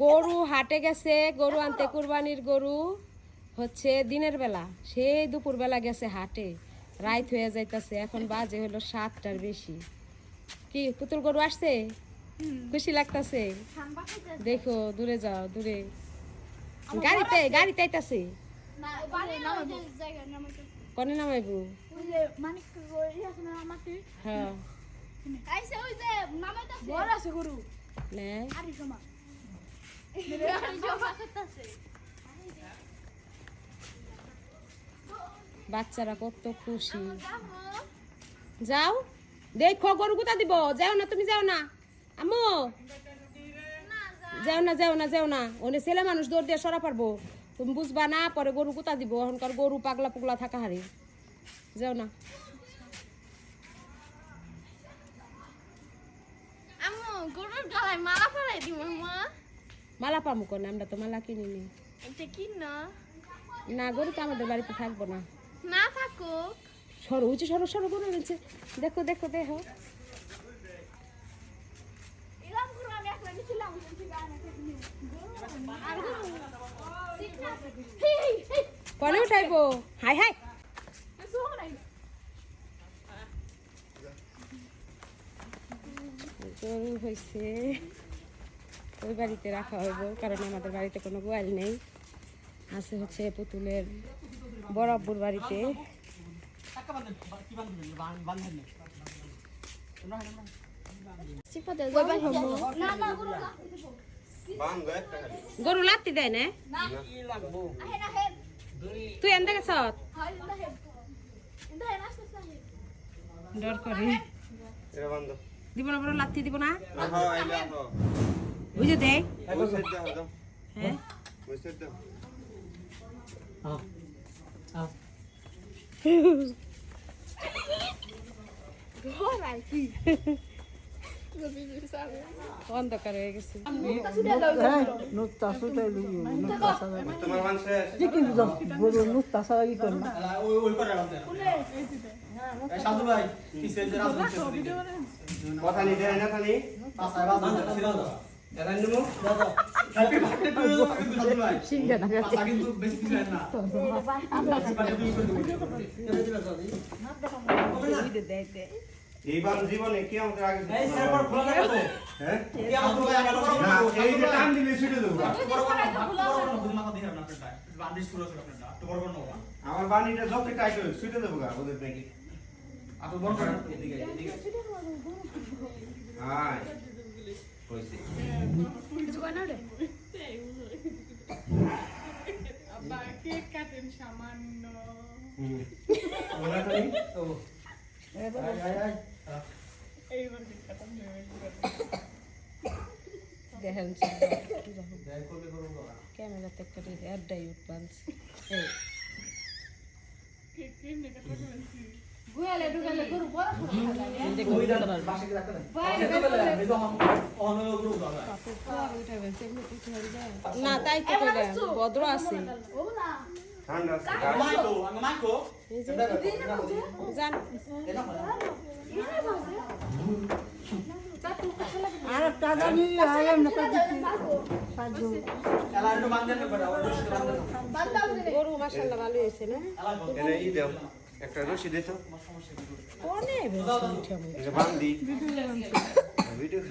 গরু হাটে গেছে, গরু আনতে, কুরবানির গরু হচ্ছে দিনের বেলা, সেই দুপুর বেলা গেছে হাটে, রাত হয়ে যাইতেছে, এখন বাজে হলো 7টার বেশি। কি পুতুল গরু আসছে? খুশি লাগতেছে? দেখো দূরে যাও, দূরে গাড়িতে আইতাছে। কনে নামাইবো? হ্যাঁ বাচ্চারা কত খুশি। যাও দেখো গরু কোথা দিব। যাও না, তুমি যাও না আম্মু, যাও না ওনে ছেলে মানুষ দৌড় দিয়ে সরা পারবো, তুমি বুঝবা না, পরে গরু কোথা দিব। এখনকার গরু পাগলা পুগলা থাকা হারি, যাও না। গরুর গলায় মালা পরাই দিব মা। মালা পামু কোন, আমরা তো মালা কিনি নি। এটা কি না? না, গরু তো আমাদের বাড়িতে থাকবো না। না থাকুক। সরো উঁচু, সরো সরো, গরু রয়েছে, দেখো দেখো দেখো। কনে উঠাইবো? হাই হাই, গরু হয়েছে ওই বাড়িতে রাখা হইব, কারণ আমাদের বাড়িতে কোনো গোয়াল নেই, আছে হচ্ছে পুতুলের বড় আব্বুর বাড়িতে। গরু লাত্তি দেয় না? তুই এনতে গেছ? ডর করে দিব না, বড় লাত্তি দিব না, বুঝে দেয়। হ্যাঁ অন্ধকার হয়ে গেছে। এইবার জীবনে কি আমাদের আগে এই সারবার খোলা রাখবো। হ্যাঁ কি আমাদের না এই যে টাইম দিলে ছুটে দেব। মাথা দিয়ে না আপনারটা বান্ডি শুরু আছে আপনারটা তো বড় বড় না আমার বান্ডিটা যত টাইট হয় ছুটে দেব গা ওদের নাকি আপনি বড় করেন এদিকে হাই কইছে কিছু কই না রে আব্বা কেক কাটেন সামান্য ওরা তো ও দেখেন ক্যামেরাতে করে অ্যাডাই উঠবান্স না, তাই তো ভদ্র আছে। গরু মাশাআল্লাহ ভালো হয়েছে না? একটা রশি দে তো কোনে বান্দি ভিডিও